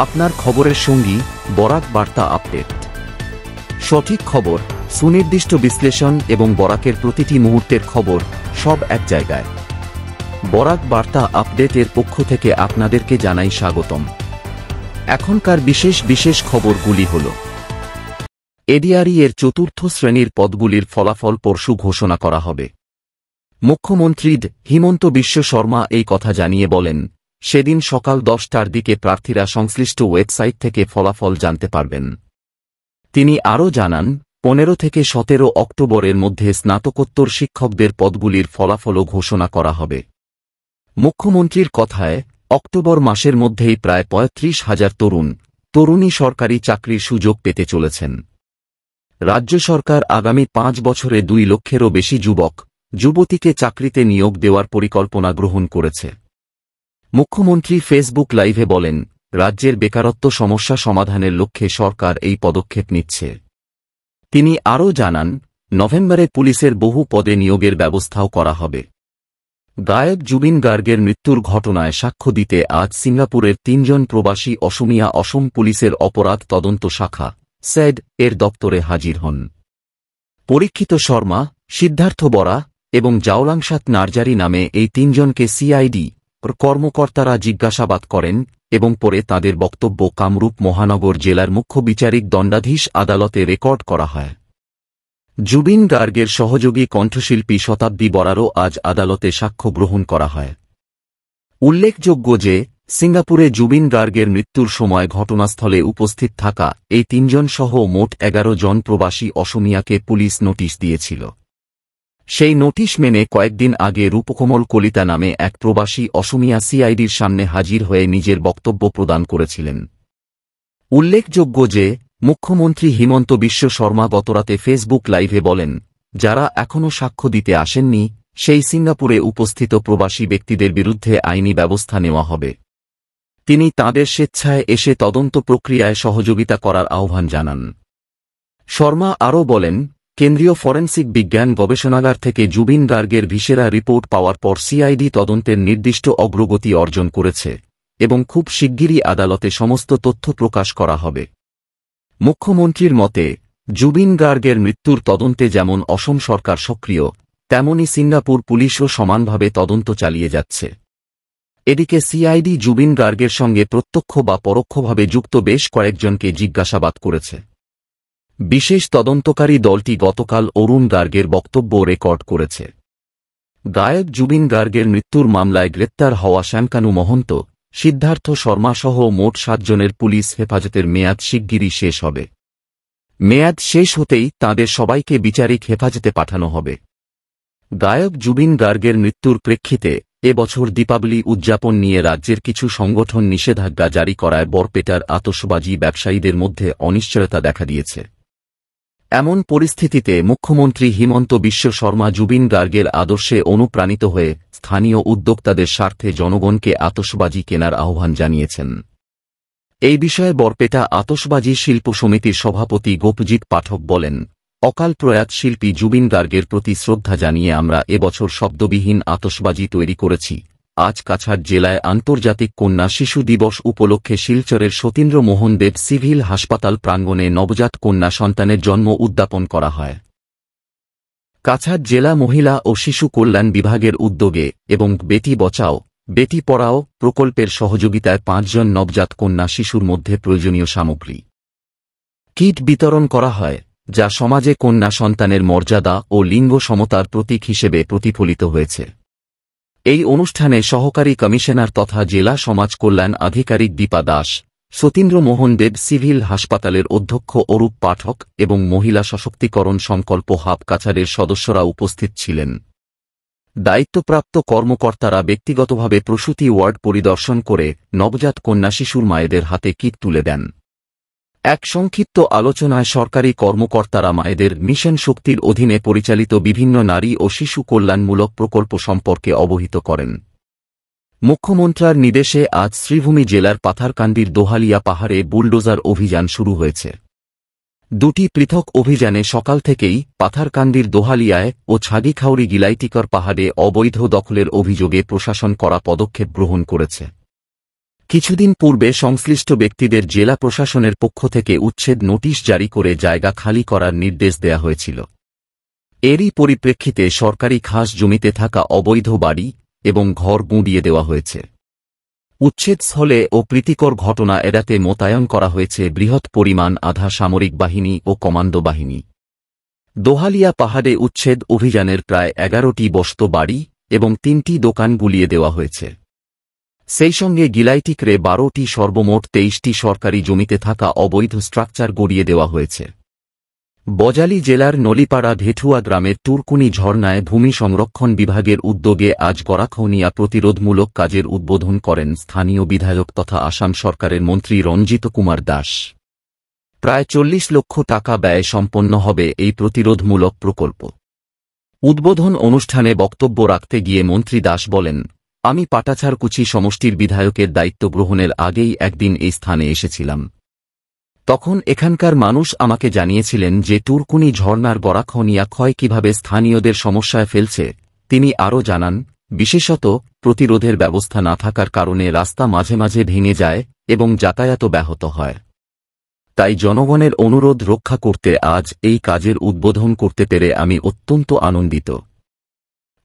আপনার খবরের সঙ্গী বরাক বার্তা আপডেট। সঠিক খবর, সুনির্দিষ্ট বিশ্লেষণ এবং বরাকের প্রতিটি মুহূর্তের খবর সব এক জায়গায়। বরাক বার্তা আপডেটের পক্ষ থেকে আপনাদেরকে জানাই স্বাগতম। এখনকার বিশেষ খবরগুলি হল: এডিআরই এর চতুর্থ শ্রেণীর পদগুলির ফলাফল পরশু ঘোষণা করা হবে। মুখ্যমন্ত্রী হিমন্ত বিশ্ব শর্মা এই কথা জানিয়ে বলেন, সেদিন সকাল 10টার দিকে প্রার্থীরা সংশ্লিষ্ট ওয়েবসাইট থেকে ফলাফল জানতে পারবেন। তিনি আরও জানান, 15 থেকে 17 অক্টোবরের মধ্যে স্নাতকোত্তর শিক্ষকদের পদগুলির ফলাফলও ঘোষণা করা হবে। মুখ্যমন্ত্রীর কথায়, অক্টোবর মাসের মধ্যেই প্রায় 35,000 তরুণী সরকারি চাকরির সুযোগ পেতে চলেছেন। রাজ্য সরকার আগামী 5 বছরে 2 লক্ষেরও বেশি যুবতীকে চাকরিতে নিয়োগ দেওয়ার পরিকল্পনা গ্রহণ করেছে। মুখ্যমন্ত্রী ফেসবুক লাইভে বলেন, রাজ্যের বেকারত্ব সমস্যা সমাধানের লক্ষ্যে সরকার এই পদক্ষেপ নিচ্ছে। তিনি আরও জানান, নভেম্বরে পুলিশের বহু পদে নিয়োগের ব্যবস্থাও করা হবে। গায়ক জুবিন গার্গের মৃত্যুর ঘটনায় সাক্ষ্য দিতে আজ সিঙ্গাপুরের 3 জন প্রবাসী অসমিয়া অসম পুলিশের অপরাধ তদন্ত শাখা স্যাড এর দপ্তরে হাজির হন। পরীক্ষিত শর্মা, সিদ্ধার্থ বরা এবং জাওলাংসাত নার্জারি নামে এই 3 জনকে সিআইডি কর্মকর্তারা জিজ্ঞাসাবাদ করেন এবং পরে তাদের বক্তব্য কামরূপ মহানগর জেলার মুখ্য বিচারিক দণ্ডাধীশ আদালতে রেকর্ড করা হয়। জুবিন গার্গের সহযোগী কণ্ঠশিল্পী শতাব্দী বরারও আজ আদালতে সাক্ষ্য গ্রহণ করা হয়। উল্লেখযোগ্য যে, সিঙ্গাপুরে জুবিন গার্গের মৃত্যুর সময় ঘটনাস্থলে উপস্থিত থাকা এই 3 জন সহ মোট 11 জন প্রবাসী অসমিয়াকে পুলিশ নোটিশ দিয়েছিল। সেই নোটিশ মেনে কয়েকদিন আগে রূপকমল কলিতা নামে এক প্রবাসী অসমিয়া সিআইডির সামনে হাজির হয়ে নিজের বক্তব্য প্রদান করেছিলেন। উল্লেখযোগ্য যে, মুখ্যমন্ত্রী হিমন্ত বিশ্ব শর্মা গতরাতে ফেসবুক লাইভে বলেন, যারা এখনও সাক্ষ্য দিতে আসেননি সেই সিঙ্গাপুরে উপস্থিত প্রবাসী ব্যক্তিদের বিরুদ্ধে আইনি ব্যবস্থা নেওয়া হবে। তিনি তাঁদের স্বেচ্ছায় এসে তদন্ত প্রক্রিয়ায় সহযোগিতা করার আহ্বান জানান। শর্মা আরও বলেন, কেন্দ্রীয় ফরেনসিক বিজ্ঞান গবেষণাগার থেকে জুবিন গার্গের ভিসেরা রিপোর্ট পাওয়ার পর সিআইডি তদন্তের নির্দিষ্ট অগ্রগতি অর্জন করেছে এবং খুব শিগগিরই আদালতে সমস্ত তথ্য প্রকাশ করা হবে। মুখ্যমন্ত্রীর মতে, জুবিন গার্গের মৃত্যুর তদন্তে যেমন অসম সরকার সক্রিয়, তেমনি সিঙ্গাপুর পুলিশও সমানভাবে তদন্ত চালিয়ে যাচ্ছে। এদিকে সিআইডি জুবিন গার্গের সঙ্গে প্রত্যক্ষ বা পরোক্ষভাবে যুক্ত বেশ কয়েকজনকে জিজ্ঞাসাবাদ করেছে। বিশেষ তদন্তকারী দলটি গতকাল অরুণ গার্গের বক্তব্য রেকর্ড করেছে। গায়ক জুবিন গার্গের মৃত্যুর মামলায় গ্রেপ্তার হওয়া শ্যামকানু মহন্ত, সিদ্ধার্থ শর্মা সহ মোট 7 জনের পুলিশ হেফাজতের মেয়াদ শিগগিরই শেষ হবে। মেয়াদ শেষ হতেই তাঁদের সবাইকে বিচারিক হেফাজতে পাঠানো হবে। গায়ক জুবিন গার্গের মৃত্যুর প্রেক্ষিতে এবছর দীপাবলি উদযাপন নিয়ে রাজ্যের কিছু সংগঠন নিষেধাজ্ঞা জারি করায় বরপেটার আতশবাজি ব্যবসায়ীদের মধ্যে অনিশ্চয়তা দেখা দিয়েছে। এমন পরিস্থিতিতে মুখ্যমন্ত্রী হিমন্ত বিশ্ব শর্মা জুবিন গার্গের আদর্শে অনুপ্রাণিত হয়ে স্থানীয় উদ্যোক্তাদের স্বার্থে জনগণকে আতশবাজি কেনার আহ্বান জানিয়েছেন। এই বিষয়ে বরপেটা আতশবাজি শিল্প সমিতির সভাপতি গোপজিৎ পাঠক বলেন, অকাল প্রয়াত শিল্পী জুবিন গার্গের প্রতি শ্রদ্ধা জানিয়ে আমরা এবছর শব্দবিহীন আতশবাজি তৈরি করেছি। আজ কাছাড় জেলায় আন্তর্জাতিক কন্যা শিশু দিবস উপলক্ষে শিলচরের সতীন্দ্র মোহন দেব সিভিল হাসপাতাল প্রাঙ্গণে নবজাত কন্যা সন্তানের জন্ম উদ্যাপন করা হয়। কাছাড় জেলা মহিলা ও শিশু কল্যাণ বিভাগের উদ্যোগে এবং বেটি বচাও বেটি পড়াও প্রকল্পের সহযোগিতায় 5 জন নবজাত কন্যা শিশুর মধ্যে প্রয়োজনীয় সামগ্রী কিট বিতরণ করা হয়, যা সমাজে কন্যা সন্তানের মর্যাদা ও লিঙ্গ সমতার প্রতীক হিসেবে প্রতিফলিত হয়েছে। এই অনুষ্ঠানে সহকারী কমিশনার তথা জেলা সমাজ কল্যাণ আধিকারিক দীপা দাস, সতীন্দ্র মোহন দেব সিভিল হাসপাতালের অধ্যক্ষ অরূপ পাঠক এবং মহিলা সশক্তিকরণ সংকল্প হাব কাছাড়ের সদস্যরা উপস্থিত ছিলেন। দায়িত্বপ্রাপ্ত কর্মকর্তারা ব্যক্তিগতভাবে প্রসূতি ওয়ার্ড পরিদর্শন করে নবজাত কন্যা শিশুর মায়েদের হাতে কিট তুলে দেন। এক সংক্ষিপ্ত আলোচনায় সরকারি কর্মকর্তারা মায়েদের মিশন শক্তির অধীনে পরিচালিত বিভিন্ন নারী ও শিশু কল্যাণমূলক প্রকল্প সম্পর্কে অবহিত করেন। মুখ্যমন্ত্রীর নির্দেশে আজ শ্রীভূমি জেলার পাথারকান্দির দোহালিয়া পাহাড়ে বুলডোজার অভিযান শুরু হয়েছে। 2টি পৃথক অভিযানে সকাল থেকেই পাথারকান্দির দোহালিয়ায় ও ছাগিখাউড়ি গিলাইটিকর পাহাড়ে অবৈধ দখলের অভিযোগে প্রশাসন কড়া পদক্ষেপ গ্রহণ করেছে। কিছুদিন পূর্বে সংশ্লিষ্ট ব্যক্তিদের জেলা প্রশাসনের পক্ষ থেকে উচ্ছেদ নোটিশ জারি করে জায়গা খালি করার নির্দেশ দেয়া হয়েছিল। এরই পরিপ্রেক্ষিতে সরকারি খাস জমিতে থাকা অবৈধ বাড়ি এবং ঘর গুঁড়িয়ে দেওয়া হয়েছে। উচ্ছেদস্থলে ও প্রীতিকর ঘটনা এড়াতে মোতায়েন করা হয়েছে বৃহৎ পরিমাণ আধা সামরিক বাহিনী ও কমান্ডো বাহিনী। দোহালিয়া পাহাড়ে উচ্ছেদ অভিযানের প্রায় 11টি বস্ত বাড়ি এবং 3টি দোকান গুলিয়ে দেওয়া হয়েছে। সেই সঙ্গে গিলাইটিকরে 12টি সর্বমোট 23টি সরকারি জমিতে থাকা অবৈধ স্ট্রাকচার গড়িয়ে দেওয়া হয়েছে। বজালী জেলার নলিপাড়া ভেঠুয়া গ্রামের টুরকুনি ঝর্ণায় ভূমি সংরক্ষণ বিভাগের উদ্যোগে আজ গড়াখনিয়া প্রতিরোধমূলক কাজের উদ্বোধন করেন স্থানীয় বিধায়ক তথা আসাম সরকারের মন্ত্রী রঞ্জিত কুমার দাস। প্রায় 40 লক্ষ টাকা ব্যয়ে সম্পন্ন হবে এই প্রতিরোধমূলক প্রকল্প। উদ্বোধন অনুষ্ঠানে বক্তব্য রাখতে গিয়ে মন্ত্রী দাস বলেন, আমি পাটাছাড়কুচি সমষ্টির বিধায়কের দায়িত্ব গ্রহণের আগেই একদিন এই স্থানে এসেছিলাম। তখন এখানকার মানুষ আমাকে জানিয়েছিলেন যে টুরকুনি ঝর্ণার গড়াখনিয়া ক্ষয় কিভাবে স্থানীয়দের সমস্যায় ফেলছে। তিনি আরও জানান, বিশেষত প্রতিরোধের ব্যবস্থা না থাকার কারণে রাস্তা মাঝে মাঝে ভেঙে যায় এবং যাতায়াত ব্যাহত হয়। তাই জনগণের অনুরোধ রক্ষা করতে আজ এই কাজের উদ্বোধন করতে পেরে আমি অত্যন্ত আনন্দিত।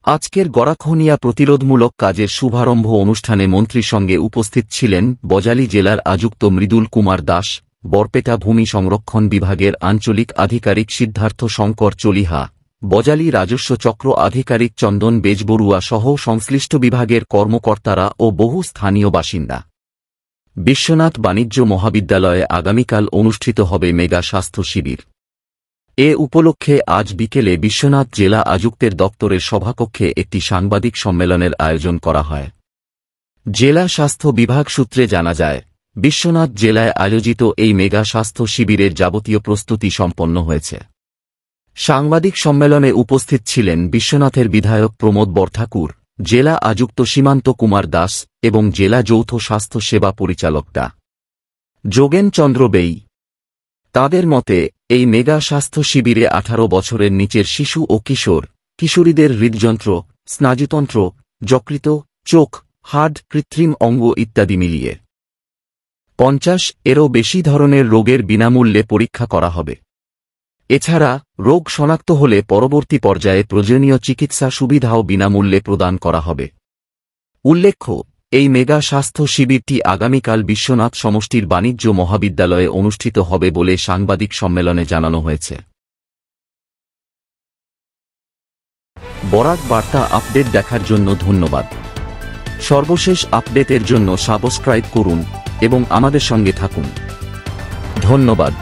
আজকের গড়াখনিয়া প্রতিরোধমূলক কাজের শুভারম্ভ অনুষ্ঠানে মন্ত্রীর সঙ্গে উপস্থিত ছিলেন বজালী জেলার আযুক্ত মৃদুল কুমার দাস, বরপেটা ভূমি সংরক্ষণ বিভাগের আঞ্চলিক আধিকারিক সিদ্ধার্থ শঙ্কর চলিহা, বজালী রাজস্ব চক্র আধিকারিক চন্দন বেজবরুয়া সহ সংশ্লিষ্ট বিভাগের কর্মকর্তারা ও বহু স্থানীয় বাসিন্দা। বিশ্বনাথ বাণিজ্য মহাবিদ্যালয়ে আগামীকাল অনুষ্ঠিত হবে মেগা স্বাস্থ্য শিবির। এ উপলক্ষে আজ বিকেলে বিশ্বনাথ জেলা আযুক্তের দপ্তরের সভাকক্ষে একটি সাংবাদিক সম্মেলনের আয়োজন করা হয়। জেলা স্বাস্থ্য বিভাগ সূত্রে জানা যায়, বিশ্বনাথ জেলায় আয়োজিত এই মেগা স্বাস্থ্য শিবিরের যাবতীয় প্রস্তুতি সম্পন্ন হয়েছে। সাংবাদিক সম্মেলনে উপস্থিত ছিলেন বিশ্বনাথের বিধায়ক প্রমোদ বরঠাকুর, জেলা আযুক্ত সীমান্ত কুমার দাস এবং জেলা যৌথ স্বাস্থ্য সেবা পরিচালক ডা. যোগেন চন্দ্র বেই। তাঁদের মতে এই মেগা স্বাস্থ্য শিবিরে 18 বছরের নিচের শিশু ও কিশোর কিশোরীদের হৃদযন্ত্র, স্নায়ুতন্ত্র, যকৃত, চোখ, হাড়, কৃত্রিম অঙ্গ ইত্যাদি মিলিয়ে 50-এরও বেশি ধরনের রোগের বিনামূল্যে পরীক্ষা করা হবে। এছাড়া রোগ শনাক্ত হলে পরবর্তী পর্যায়ে প্রয়োজনীয় চিকিৎসা সুবিধাও বিনামূল্যে প্রদান করা হবে। উল্লেখ্য, এই মেগা স্বাস্থ্য শিবিরটি আগামীকাল বিশ্বনাথ সমষ্টির বাণিজ্য মহাবিদ্যালয়ে অনুষ্ঠিত হবে বলে সাংবাদিক সম্মেলনে জানানো হয়েছে। বরাক বার্তা আপডেট দেখার জন্য ধন্যবাদ। সর্বশেষ আপডেটের জন্য সাবস্ক্রাইব করুন এবং আমাদের সঙ্গে থাকুন। ধন্যবাদ।